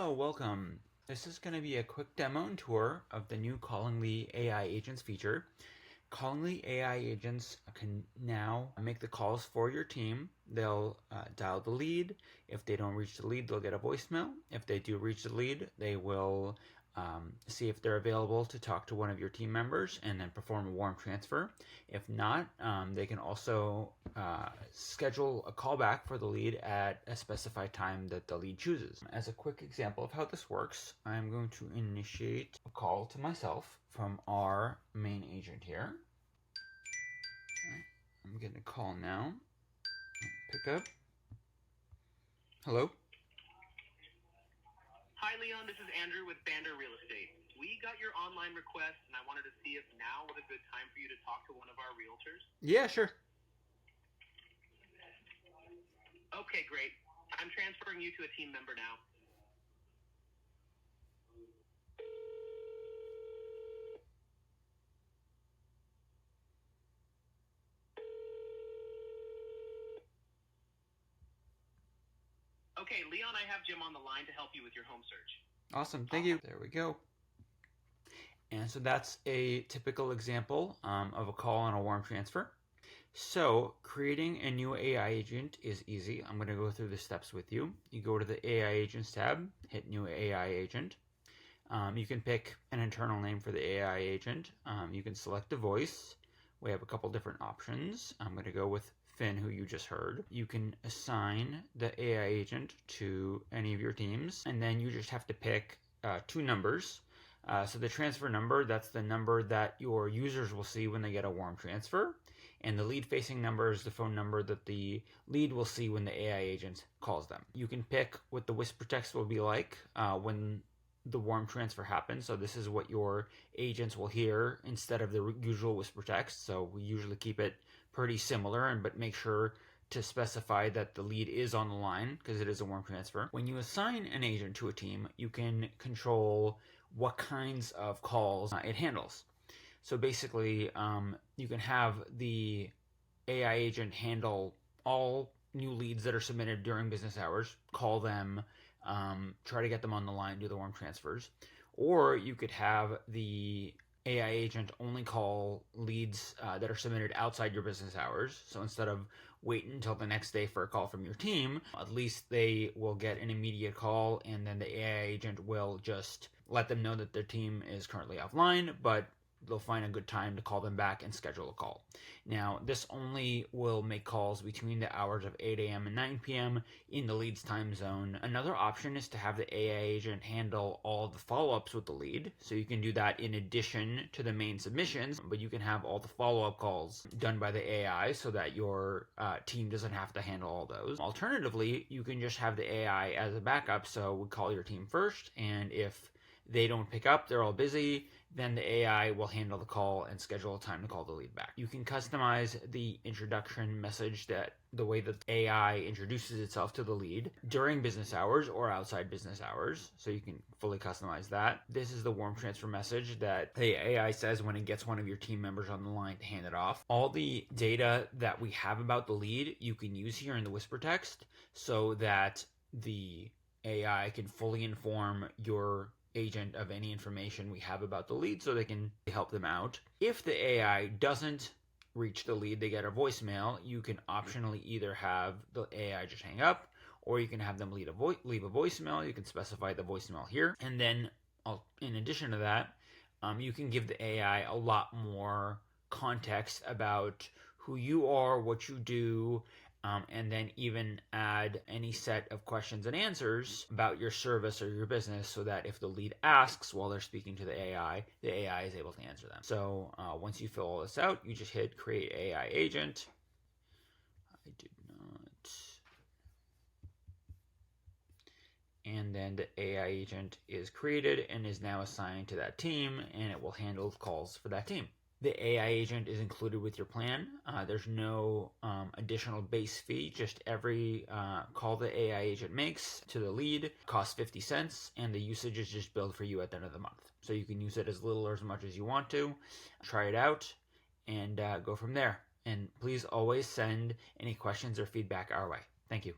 Hello, welcome. This is going to be a quick demo and tour of the new Callingly AI Agents feature. Callingly AI Agents can now make the calls for your team. They'll dial the lead. If they don't reach the lead, they'll get a voicemail. If they do reach the lead, they will see if they're available to talk to one of your team members and then perform a warm transfer. If not, they can also schedule a callback for the lead at a specified time that the lead chooses. As a quick example of how this works, I'm going to initiate a call to myself from our main agent here. Right. I'm getting a call now. Pick up. Hello? Hi, Leon. This is Andrew with Bander Real Estate. We got your online request, and I wanted to see if now was a good time for you to talk to one of our realtors. Yeah, sure. Okay, great. I'm transferring you to a team member now. Okay, Leon, I have Jim on the line to help you with your home search. Awesome. Thank you. There we go. And so that's a typical example of a call on a warm transfer. So creating a new AI agent is easy. I'm going to go through the steps with you. You go to the AI Agents tab, hit New AI Agent. You can pick an internal name for the AI agent. You can select a voice. We have a couple different options. I'm going to go with Finn, who you just heard. You can assign the AI agent to any of your teams, and then you just have to pick two numbers. So the transfer number, that's the number that your users will see when they get a warm transfer. And the lead facing number is the phone number that the lead will see when the AI agent calls them. You can pick what the whisper text will be like when the warm transfer happens. So this is what your agents will hear instead of the usual whisper text. So we usually keep it pretty similar, but make sure to specify that the lead is on the line because it is a warm transfer. When you assign an agent to a team, you can control what kinds of calls it handles. So basically, you can have the AI agent handle all new leads that are submitted during business hours, call them, try to get them on the line, do the warm transfers. Or you could have the AI agent only call leads that are submitted outside your business hours. So instead of waiting until the next day for a call from your team, at least they will get an immediate call, and then the AI agent will just let them know that their team is currently offline, but they'll find a good time to call them back and schedule a call. Now, this only will make calls between the hours of 8 a.m. and 9 p.m. in the lead's time zone. Another option is to have the AI agent handle all the follow-ups with the lead. So you can do that in addition to the main submissions, but you can have all the follow-up calls done by the AI so that your team doesn't have to handle all those. Alternatively, you can just have the AI as a backup. So we call your team first, and if they don't pick up, they're all busy, then the AI will handle the call and schedule a time to call the lead back. You can customize the introduction message that the way that AI introduces itself to the lead during business hours or outside business hours. So you can fully customize that. This is the warm transfer message that the AI says when it gets one of your team members on the line to hand it off. All the data that we have about the lead, you can use here in the whisper text so that the AI can fully inform your agent of any information we have about the lead so they can help them out. If the AI doesn't reach the lead, they get a voicemail, you can optionally either have the AI just hang up, or you can have them leave a voicemail. You can specify the voicemail here. And then in addition to that, you can give the AI a lot more context about who you are, what you do, and then even add any set of questions and answers about your service or your business so that if the lead asks while they're speaking to the AI is able to answer them. So once you fill all this out, you just hit create AI agent. I did not. And then the AI agent is created and is now assigned to that team, and it will handle calls for that team. The AI agent is included with your plan. There's no additional base fee. Just every call the AI agent makes to the lead costs 50 cents, and the usage is just billed for you at the end of the month. So you can use it as little or as much as you want to. Try it out and go from there. And please always send any questions or feedback our way. Thank you.